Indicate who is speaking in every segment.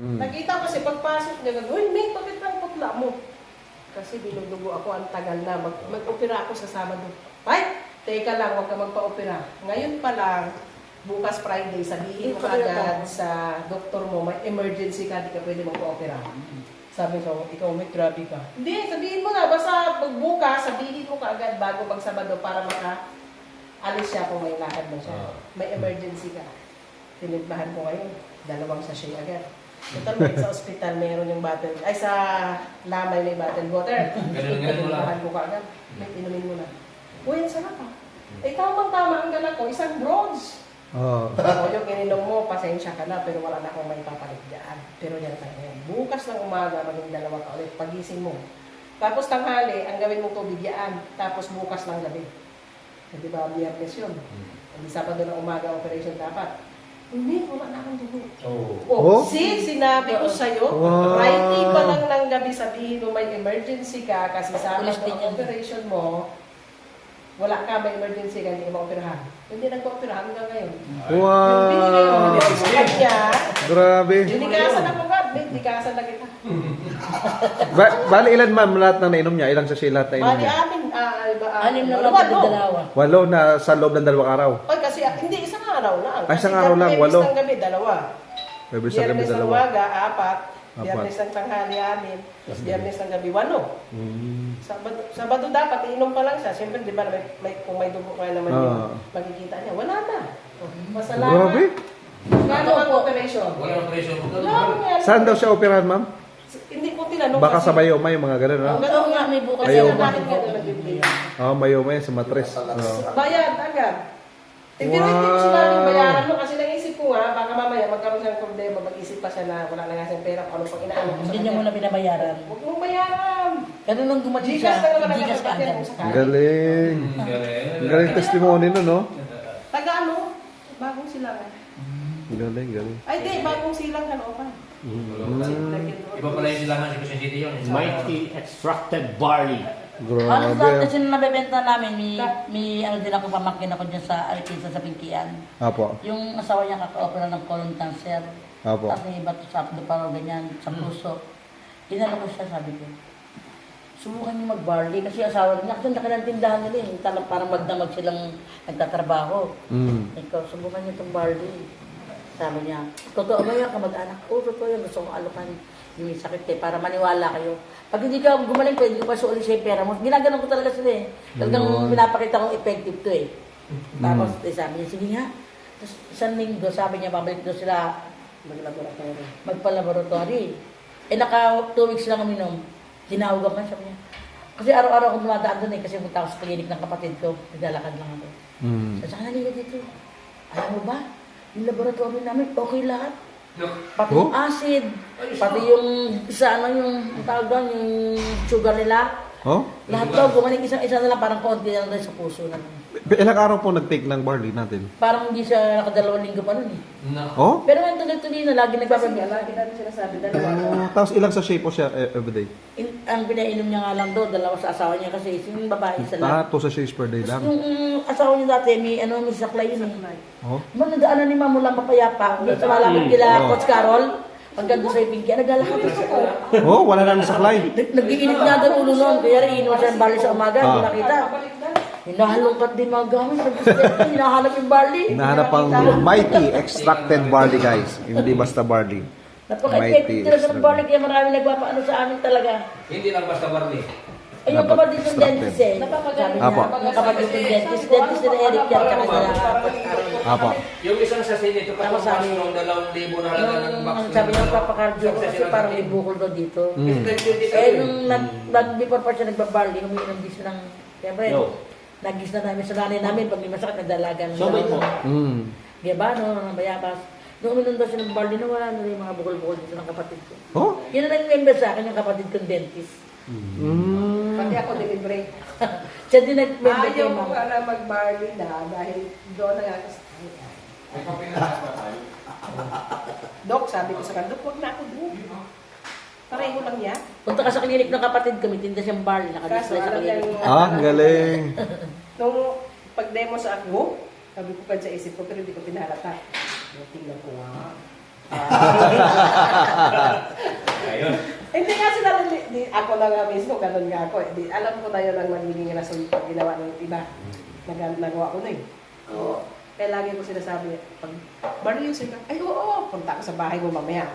Speaker 1: Nakita ko kasi pagpasok niya, uy, may bakit ang putla mo? Kasi dinudugo ako, ang tagal na. Mag-opera ako sa Sabado. Ay, teka lang, huwag ka magpa-opera. Ngayon pa lang, bukas Friday, sabihin mo agad sa doktor mo, may emergency ka, di ka pwede magpa-opera. Sabi ko, ikaw may grabe ka. Hindi, sabihin mo na, basta magbukas, sabihin mo ka agad bago pag Sabado para maka-alis siya kung may lakad na siya. May emergency ka. Tinigbahan ko ngayon, 2 sachet agad. Total, sa ospital, mayroon yung bottle. Ay, sa Lamay may bottle water. Tinigbahan ko ka agad. May inumin mo na. Uy, ang sarap ah. Eh, tama ang gala ko, isang bronze. O yung ininom mo, pasensya ka na, pero wala na akong may papalit dyan. Pero yan tayo. Bukas ng umaga, maging 2 ka ulit, pagising mo. Tapos tanghali, ang gawin mong tubig yan. Tapos bukas ng gabi. Di ba, Biyernes yun. Hindi Sabado ng umaga, operation dapat. Hindi, wala na akong dugo. Sinabi ko sa'yo, writing pa lang ng gabi, sabihin mo may emergency ka, kasi Sabado ng operation mo, wala ka, may emergency ka, hindi ka ma-operahan. Hindi nag-operahan hanggang ngayon.
Speaker 2: Wow!
Speaker 1: Yung binigay ko sa kanya,
Speaker 2: Grabe.
Speaker 1: binikasan ako ba? Binikasan na kita.
Speaker 2: Bali, ilan ma'am lahat ng nainom niya? Ilang sachet lahat na inom
Speaker 1: Bali,
Speaker 2: niya?
Speaker 1: anim na lang pala dalawa.
Speaker 2: 8 na sa loob ng 2 araw.
Speaker 1: Ay, kasi hindi, isang araw lang.
Speaker 2: Ay, isang araw lang, 8.
Speaker 1: Biyernes ng gabi, 2.
Speaker 2: Biyernes ng gabi,
Speaker 1: Biyernes ng
Speaker 2: 2.
Speaker 1: umaga, 4. Biyernes ng tanghali, 6. Biyernes ng gabi, 8. Sabado dapat, iinom pa lang siya. Siyempre, di ba, kung may dugo kaya naman yung makikita niya. Wala na. Masalamat.
Speaker 2: Grabe.
Speaker 1: Gano'n ang operation?
Speaker 3: Walang operation.
Speaker 2: Saan daw siya operahan ma'am?
Speaker 1: Hindi ko tinanong.
Speaker 2: Baka sa Mayomay, mga ganun, ha?
Speaker 1: Gano'n nga, may bukas.
Speaker 2: Ayaw
Speaker 1: Kasi
Speaker 2: ba?
Speaker 1: natin gano'n nagbibigay.
Speaker 2: Mayomay, sa matres.
Speaker 1: Bayad agad. Hindi ko sinabi bayaran mo kasi naisip ko nga, baka mamaya magkaroon siyang problema, mag-isip pa siya na wala na nga siyang pera kung ano pang inaano ko sa
Speaker 4: Hindi niya muna binabayaran.
Speaker 1: Huwag mong bayaran.
Speaker 4: Pero nung dumating
Speaker 1: Gcash
Speaker 4: siya,
Speaker 1: na naman
Speaker 4: Gcash ka
Speaker 1: nakakapagyan
Speaker 4: agad.
Speaker 1: kung sakali.
Speaker 2: Galing. Galing testimony nun, no?
Speaker 1: Taga ano? Bagong silangan.
Speaker 2: Galing.
Speaker 1: Ay di, bagong silang Caloocan.
Speaker 3: Iba pala yung silangan si Quezon City yun.
Speaker 5: Mighty extracted barley.
Speaker 4: Ano sa
Speaker 2: Grabe.
Speaker 4: kasi nung nabebenta namin, may ano din ako pamangkin ako dyan sa Alpinsa sa Pingkian.
Speaker 2: Apo.
Speaker 4: Yung asawa niya kaka-opera ng colon cancer.
Speaker 2: Apo.
Speaker 4: Tapos may iba sa abdo parang ganyan, sa puso. Inano ko siya, sabi ko, subukan niyo mag-barley kasi asawa niya, kasi nakilang tindahan nila eh. Talang parang magdamag silang nagtatrabaho. Ikaw, subukan niyo itong barley. Sabi niya, totoo ba yan kamag-anak? Oo, totoo yan. Gusto kong alukan yung may sakit eh, para maniwala kayo. Pag hindi ka gumaling, pwede ko pa suuli sa pera mo. Ginaganon ko talaga sila eh. Talagang pinapakita kong effective to eh. Tapos sabi niya, sige nga. Tapos isang linggo, sabi niya, babalik doon sila magpa-laboratory. Eh naka 2 weeks lang uminom. Tinawag ako, sabi niya. Kasi araw-araw akong dumadaan doon eh, kasi punta ako sa klinik ng kapatid ko. Naglalakad lang ako. Sabi niya, halika dito. Alam mo ba? Yung laboratory namin, okay lahat. Pati yung acid, pati yung isa ano yung tawag doon, yung sugar nila. Lahat daw, gumaling isa na lang, parang konti na lang sa puso na lang.
Speaker 2: Ilang araw po nag-take ng barley natin?
Speaker 4: Parang hindi siya nakadalawang linggo pa nun eh. Pero ngayon tuloy-tuloy na, lagi nagpapagyan.
Speaker 1: Lagi natin sinasabi, 2.
Speaker 2: Tapos ilang sachet po siya everyday?
Speaker 4: Ang pinainom niya nga lang doon, 2 sa asawa niya kasi yung babae isa lang.
Speaker 2: 2 sachets per day lang?
Speaker 4: Yung asawa niya dati, may saklay yun eh. Nadaanan ni Mamo lang papayapa, doon sa malapit nila Coach Carol, hanggang doon sa Pinky, naglalakad ako.
Speaker 2: Wala nang saklay.
Speaker 4: Nag-iinit nga doon ulo noon, kaya rin inom siya ng barley sa umaga, hindi nakita. Hinahalongkat din mga gamit, hinahanap yung barley.
Speaker 2: Hinahanap ang mighty extracted barley, guys. Hindi basta barley.
Speaker 4: Napaka-effective talaga ng barley, kaya marami nagpapaano sa amin talaga.
Speaker 3: Hindi lang basta barley.
Speaker 4: Ay, yung kapatid ng dentist eh. Sabi niya, yung kapatid ng dentist nila Eric yan, tsaka sila.
Speaker 2: Apo.
Speaker 3: Yung isang sa sinito,
Speaker 4: Tapos sabi,
Speaker 3: ng 2,000 na halaga ng box.
Speaker 4: sabi niya, papakardio ko kasi parang may bukol daw dito. Eh, nung before pa siya nagbabarley, umiinom din siya ng, siyempre, nagis na namin sa nanay namin, pag may masakit, nagdalaga ng Diba, no, bayabas. Nung uminom daw siya ng barley, nawala na yung mga bukol-bukol dito ng kapatid ko. Yun ang nag-member sa akin, yung kapatid kong dentist.
Speaker 1: Pati ako nilibre.
Speaker 4: Siya din nag-member
Speaker 1: Ayaw
Speaker 4: kay
Speaker 1: ko
Speaker 4: Mama.
Speaker 1: na mag-barley na dahil doon na nga kasi. Dok, sabi ko sa kanya, Dok, huwag na ako doon. Pareho lang yan.
Speaker 4: Punta ka sa klinik ng kapatid ko, may tinda siyang barley, nakadisplay sa klinik.
Speaker 2: Galing.
Speaker 1: Nung pag-demo sa ako, sabi ko pa sa isip ko, pero hindi ko pinahalata. Tingnan ko nga.
Speaker 3: Ayun.
Speaker 1: Hindi kasi ako na nga mismo, ganun nga ako. Di, alam ko na yun ang magiging rason pag ginawa ng iba. Nagawa ko na eh. Oo. Kaya lagi ko sinasabi, pag Barley user ka, ay oo, punta ako sa bahay mo mamaya.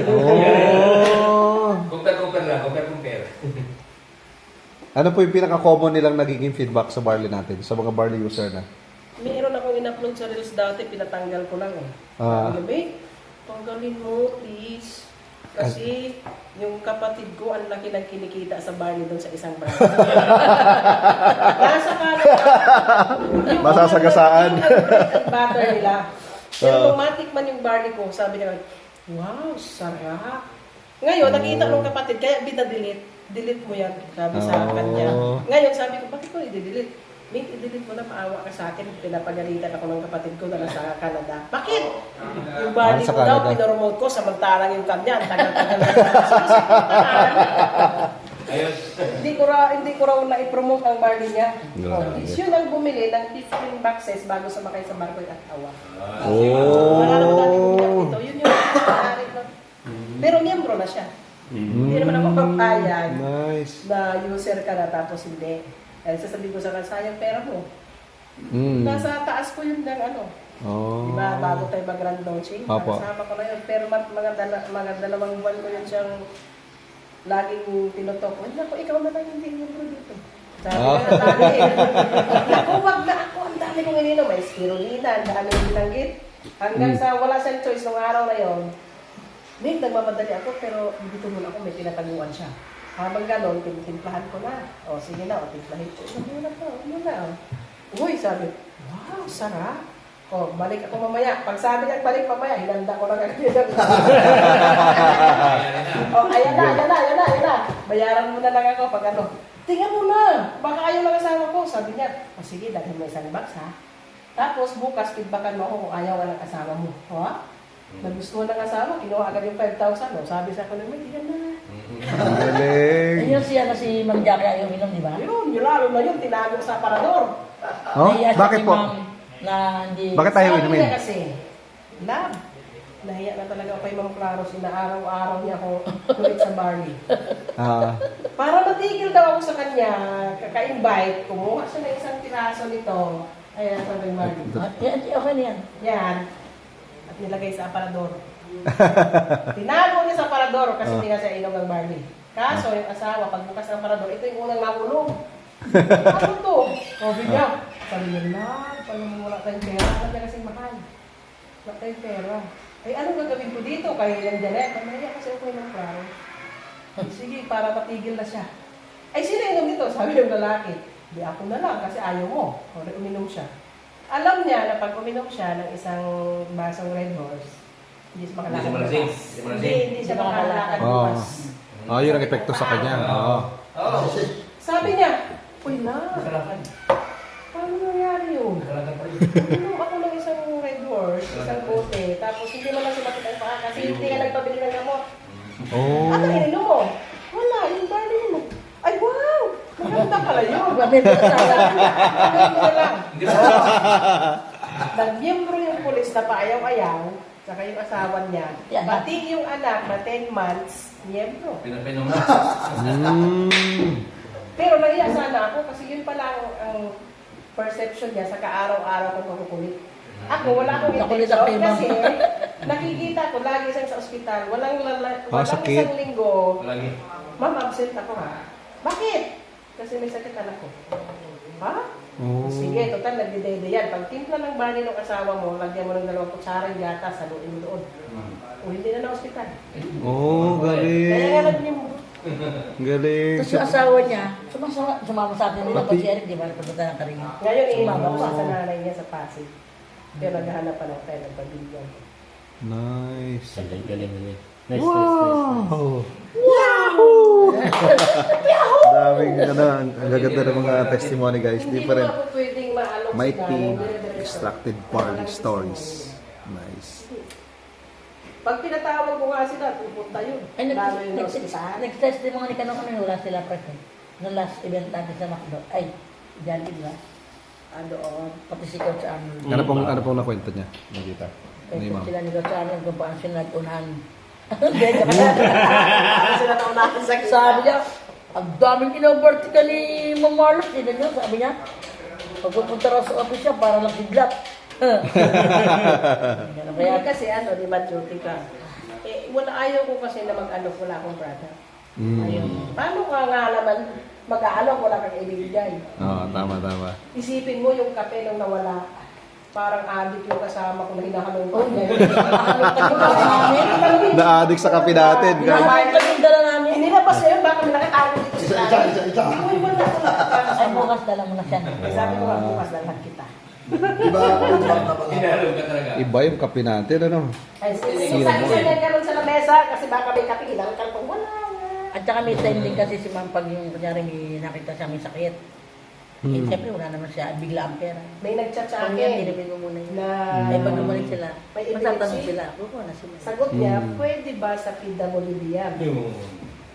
Speaker 2: Oh.
Speaker 3: Compare lang, compare.
Speaker 2: Ano po yung pinaka-common nilang nagiging feedback sa barley natin, sa mga barley user na?
Speaker 1: Mayroon akong in-upload sa Reels dati, pinatanggal ko lang eh.
Speaker 2: Ah.
Speaker 1: Sabi niya, tanggalin mo please. Kasi yung kapatid ko, ang laki ng kinikita sa barley doon sa isang brand. Nasa kanan.
Speaker 2: Masasagasaan.
Speaker 1: Yung butter nila. Pero matik man yung barley ko, sabi niya, wow, sarap. Ngayon, nakita nung kapatid, kaya bita-delete. Delete mo yan, sabi sa kanya. Ngayon, sabi ko, bakit ko i-delete? Mate, i-delete mo na, maawa ka sa akin. Pinapagalitan ako ng kapatid ko na nasa Canada. Bakit? Yung barley
Speaker 2: Sa
Speaker 1: ko daw,
Speaker 2: Canada.
Speaker 1: pinoromote ko, samantalang yung kanya, ang tagal-tagal na.
Speaker 3: Ayun.
Speaker 1: Hindi ko raw na-promote ang barley niya.
Speaker 2: Grabe.
Speaker 1: Yun ang bumili ng 15 boxes bago sumakay sa barko at awa.
Speaker 2: Oh.
Speaker 1: Wala naman dati bumili ito. Yun yung nangyari ko. Pero miyembro na siya. Hindi naman ako papayag
Speaker 2: Nice.
Speaker 1: na user ka na tapos hindi. Kaya sasabihin ko sa kanya, sayang pera mo. Nasa taas ko yun ng ano.
Speaker 2: Oh.
Speaker 1: Diba, bago tayo mag-grand launching.
Speaker 2: Apo.
Speaker 1: Nakasama ko na yun. Pero mga dalawang buwan ko yun siyang laging tinutok. Wala ko, ikaw na lang hindi miyembro dito. Sabi ko na dami. Naku, wag na ako. Ang dami kong ininom. May spirulina, ang dami yung binanggit. Hanggang sa wala siyang choice nung araw na yon. Nick, nagmamadali ako pero dito muna ako may tinataguan siya. Habang ganon, timplahan ko na. O sige na, timplahin ko. Sabi na po, muna. Uy, sabi, wow, sarap. O, balik ako mamaya. Pag sabi niya, balik mamaya, hinanda ko lang agad. O, ayan na. Bayaran mo na lang ako pag ano. Tingnan mo na, baka ayaw lang asawa ko. Sabi niya, o sige, dahil mo isang box ha. Tapos bukas, feedbackan mo ako kung ayaw ka ng asawa mo. O ha? Nagustuhan ng asawa, kinuha agad yung 5,000. O, sabi sa akin, tingnan na.
Speaker 2: Ang galing.
Speaker 4: Ayun siya kasi Ma'am Jackie ayaw minom, di ba?
Speaker 1: Yun, lalo na yun, tinago sa aparador.
Speaker 2: Oh?
Speaker 4: Nahiya siya
Speaker 2: Bakit
Speaker 4: kay
Speaker 2: po?
Speaker 4: Ma'am Na hindi...
Speaker 2: Bakit tayo
Speaker 1: Sabi
Speaker 2: inumin?
Speaker 1: niya kasi, love, nahiya na talaga ako kay Ma'am Claros, inaaraw-araw niya ako kulit sa barley.
Speaker 2: Ah.
Speaker 1: Para matigil daw ako sa kanya, kaka-invite, kumuha siya ng isang piraso nito. Ayan, sabi ni Marley.
Speaker 4: Yan, okay na yan.
Speaker 1: Yan. At nilagay sa aparador. Tinago niya sa aparador kasi hindi na siya inom ng barley. Kaso, yung asawa, pagbukas ng aparador, ito yung unang nahulog. Ano to? Sabi niya. Sabi niya, paano mo wala tayong pera? Wala niya kasing mahal. Wala tayong pera. Ay, anong gagawin ko dito? Kaya yung Janet, mamaya kasi ako yung klaro. Sige, para matigil na siya. Ay, sino inom dito? Sabi ng lalaki. Di ako na lang kasi ayaw mo. O, uminom siya. Alam niya na pag uminom siya ng isang basong Red Horse, hindi siya makalakad
Speaker 3: Hindi siya
Speaker 1: bukas.
Speaker 3: malasing.
Speaker 1: Hindi siya makalakad
Speaker 2: Oh.
Speaker 1: bukas.
Speaker 2: Oh, yun ang epekto sa kanya. Oo.
Speaker 3: Oo.
Speaker 1: Sabi niya, uy na,
Speaker 3: Nakalakad.
Speaker 1: paano nangyari yun?
Speaker 3: Nakalakad pa rin.
Speaker 1: Uminom ako ng isang Red Horse, isang bote, tapos hindi mo lang sumakit ang paa kasi hindi ka nagpabili ng gamot.
Speaker 2: Oh.
Speaker 1: Ano ininom mo? Wala, yung barley mo. Ay, wow! Maganda pala yun.
Speaker 4: Mabenta sa
Speaker 1: Ano na lang.
Speaker 3: Hindi ba?
Speaker 1: Nag-miyembro yung pulis na paayaw-ayaw, saka yung asawa niya.
Speaker 4: Yeah.
Speaker 1: Pati yung anak na 10 months, miyembro.
Speaker 3: Pinapinom na.
Speaker 1: Pero nahiya sana ako kasi yun pala ang perception niya sa kaaraw-araw kong pagkukulit. Ako, wala akong
Speaker 4: Nakulit
Speaker 1: intention
Speaker 4: ako kay ma'am.
Speaker 1: kasi nakikita ko lagi siyang sa ospital. Walang
Speaker 2: sakit.
Speaker 1: isang linggo.
Speaker 3: Lagi.
Speaker 1: Ma'am, absent ako ha. Bakit? Kasi may sakit anak ko. Ha?
Speaker 2: Oh.
Speaker 1: Sige, total, nagdidede yan. Pag timpla ng barley ng asawa mo, lagyan mo ng 2 kutsara yung gatas, saluin mo doon. O hindi na na-hospital.
Speaker 2: Oh,
Speaker 1: Kaya nga
Speaker 2: galing.
Speaker 1: nag-miyembro.
Speaker 2: Galing.
Speaker 4: Tapos yung asawa niya, sumama sa atin nila
Speaker 2: Pati-
Speaker 4: pag si Eric, di ba? Napunta ng Karinga.
Speaker 1: Ngayon,
Speaker 4: Sumama
Speaker 1: iinom
Speaker 4: ko.
Speaker 1: sa nanay niya sa Pasig. Pero naghahanap pa ng tayo ng pabigyan.
Speaker 2: Nice.
Speaker 5: Galing. Nice.
Speaker 2: Wow! Yahoo! Daming ano, ang gaganda ng mga testimony guys.
Speaker 1: Hindi mo
Speaker 2: Different.
Speaker 1: ako pwedeng maalok si
Speaker 2: Mighty
Speaker 1: Daniel, dire-diretso.
Speaker 2: extracted barley stories. Nice.
Speaker 1: Pag pinatawag ko nga sila, pupunta yun.
Speaker 4: Ay,
Speaker 1: Lalo yung hospital.
Speaker 4: nag-testimony ka nung wala sila press eh. Nung last event natin sa McDo. Ay, Jollibee ba?
Speaker 1: Doon.
Speaker 4: Pati si Coach Arnold.
Speaker 2: Ano pong nakwento niya? Nakita. Ni
Speaker 4: Kaya
Speaker 2: ma'am.
Speaker 4: sila nila sa amin kung paano sila nag-unahan.
Speaker 1: Sila na unahin sa kita.
Speaker 4: Sabi niya, ang daming kinavertical ni Ma'am Marlos. Tignan niyo, sabi niya. Pagpupunta raw sa office siya, para lang kidlat.
Speaker 1: Kaya
Speaker 4: Kaya
Speaker 1: kasi ano, di ba, duty ka? Eh, ayaw ko kasi na mag-ano, wala akong brother. Ayun. Paano ka nga naman mag-aalok, wala kang ibibigay?
Speaker 2: Oo, tama.
Speaker 1: Isipin mo yung kape nung nawala. Parang adik yung kasama ko na hinahalong ko.
Speaker 2: Na-addict sa kape natin. guys.
Speaker 4: Hinahanap kami yung dala namin.
Speaker 1: Inilabas na yun, baka may nakatago dito sa lahat. Uy, wala ko
Speaker 4: Ay, bukas dala mo na siya.
Speaker 1: Sabi ko nga, bukas lahat kita.
Speaker 3: Hinarog ka talaga.
Speaker 2: Iba yung kape natin, ano?
Speaker 1: Ay,
Speaker 2: Sira mo
Speaker 1: isa
Speaker 2: eh.
Speaker 1: na karoon sa lamesa, kasi baka may kape, ilang ka pang wala.
Speaker 4: At saka may time din kasi si Ma'am pag yung kunyari may nakita siya may sakit. Eh, siyempre wala naman siya, bigla ang pera.
Speaker 1: May nag-chat sa
Speaker 4: Kung yan,
Speaker 1: akin
Speaker 4: tinipin mo muna yun.
Speaker 1: na
Speaker 4: Ay, pag gumaling sila,
Speaker 1: May
Speaker 4: masatanong
Speaker 1: epilepsy?
Speaker 4: sila, kukuha na sila.
Speaker 1: sagot niya, pwede ba sa PWD yan?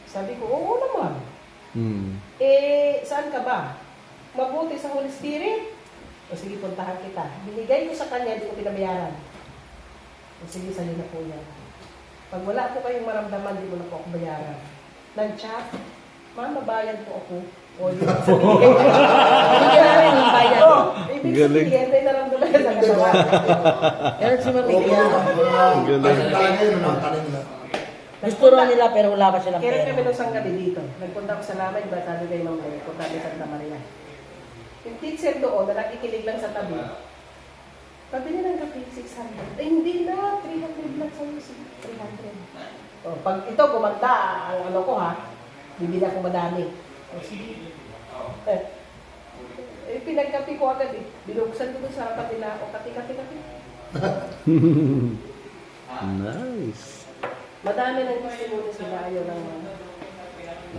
Speaker 1: Sabi ko, oo naman. Eh, saan ka ba? Mabuti sa Holy Spirit? O sige, puntahan kita. Binigay ko sa kanya, hindi ko pinabayaran. O sige, sali na po yan. Pag wala po kayong maramdaman, hindi mo na po ako bayaran. Nag-chat, ma'am, mabayad po ako. O, yun ang sabihin.
Speaker 4: Hindi namin yung bayad.
Speaker 1: Oo, ibig
Speaker 2: Galing.
Speaker 1: sabihin, may naramdaman ka sa kasawa.
Speaker 4: Pero si Ma'am Miguel, gusto raw nila pero wala pa silang
Speaker 1: Kailan kami
Speaker 4: pera.
Speaker 1: nung isang gabi dito. Nagpunta ko sa namin, ba sabi kay Ma'am Mary, punta kami sa Santa Maria. Yung teacher doon na nakikinig lang sa tabi, pabili ng kape, 600. Eh, hindi na, 300 lang sa'yo, 300. O, pag ito, gumanda, ang ano ko ha, bibili ako madami. O, sige. Pinagkape ko agad eh. Binuksan ko doon sa harapan nila, o kati.
Speaker 2: Nice.
Speaker 1: Madami ng testimony sila, ayaw lang.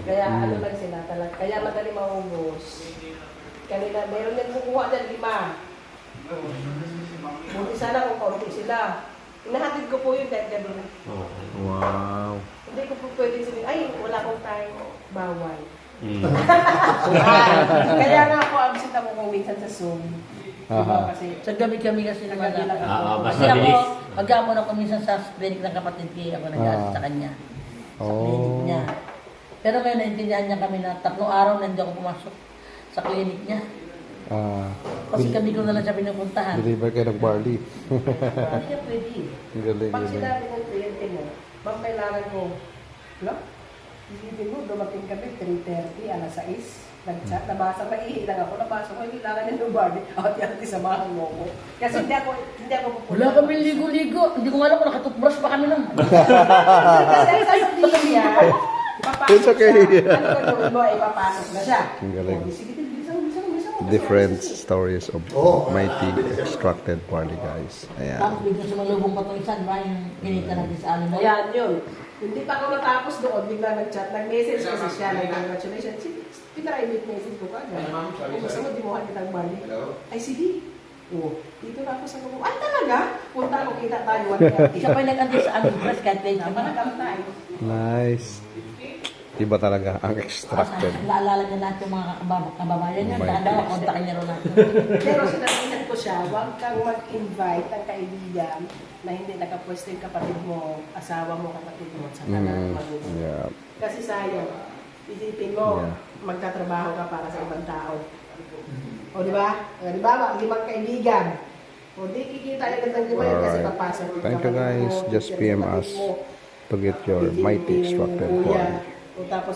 Speaker 1: Kaya ano lang sila talaga. Kaya madali maubos. Kanina, meron yan kukuha dyan, 5. Buti sana kung kaunti sila. Inahatid ko po yun dahil gabi na.
Speaker 2: Wow.
Speaker 1: Hindi ko po pwedeng sabihin, ay, wala akong time, bawal. Kaya nga ako, absent ako kung minsan sa Zoom. Diba?
Speaker 2: Aha.
Speaker 1: Kasi,
Speaker 4: Sa gabi kami kasi naman
Speaker 1: Gabi lang ako.
Speaker 5: Mas
Speaker 4: Kasi ako,
Speaker 5: mabilis.
Speaker 4: mag-amon ako minsan sa clinic ng kapatid ko, ako nag-aasist sa kanya. Sa clinic
Speaker 2: Oh.
Speaker 4: niya. Pero ngayon naintindihan niya kami na 3 araw na hindi ako pumasok sa clinic niya. Kasi kami ko na lang siya pinupuntahan.
Speaker 2: Deliver kayo ng barley.
Speaker 1: hindi niya pwede.
Speaker 2: Ang galing,
Speaker 1: Pag
Speaker 2: galing.
Speaker 1: sinabi ng kliyente mo, bang kailangan ko, no? Isipin mo, dumating kami 3:30, alas 6, nag-chat, nabasa, maihi lang ako, nabasa ko, hindi kailangan ng Barney, ati-ati samahan mo ko. Kasi hindi ako pupunta.
Speaker 4: Wala kami ligo-ligo. Hindi ko nga alam kung nakatoothbrush pa kami nun.
Speaker 1: Kasi ang sasabihin niya, ipapasok
Speaker 2: It's okay.
Speaker 1: siya. Ano gagawin mo, ipapasok na siya.
Speaker 2: Ang galing.
Speaker 1: O, sige, bilisan mo.
Speaker 2: Different stories of mighty extracted barley, guys. Ayan.
Speaker 4: Tapos bigla sumalubong pa itong isa, diba? Yung kinita natin sa alam mo.
Speaker 1: Ayan, yun. Hindi pa ako natapos doon, bigla nag-chat, nag-message kasi siya, nag-congratulations. Sige, pinaka-imit message ko kagad. Kung gusto mo, dimuhan kitang Barney. Ay, sige. Oh, dito na ako sa lumo. Ay, talaga? Punta ako, kita tayo.
Speaker 4: Siya pa yung nag-antay sa aming press kahit late
Speaker 1: Tama na kami tayo.
Speaker 2: Nice. Iba talaga ang extracted.
Speaker 4: Naalala niya lahat yung mga kababayan niya.
Speaker 2: Oh my
Speaker 4: Saka daw,
Speaker 2: goodness.
Speaker 4: kontakin niya rin natin.
Speaker 1: Pero sinabihan ko siya, huwag kang mag-invite ng kaibigan na hindi nakapwesto yung kapatid mo, asawa mo, kapatid mo, sa kanan magulo.
Speaker 2: Yeah.
Speaker 1: Kasi sayang, isipin mo,
Speaker 2: Yeah.
Speaker 1: magtatrabaho ka para sa ibang tao. O di ba? O di ba? Limang kaibigan. O di kikita yung gandang lima yun kasi
Speaker 2: Alright.
Speaker 1: papasok yung
Speaker 2: Thank you,
Speaker 1: kapatid
Speaker 2: guys.
Speaker 1: mo,
Speaker 2: Just
Speaker 1: yung
Speaker 2: PM
Speaker 1: kapatid
Speaker 2: us
Speaker 1: mo,
Speaker 2: to get your
Speaker 1: isipin
Speaker 2: mighty
Speaker 1: yung
Speaker 2: extracted
Speaker 1: kuya.
Speaker 2: barley.
Speaker 1: O tapos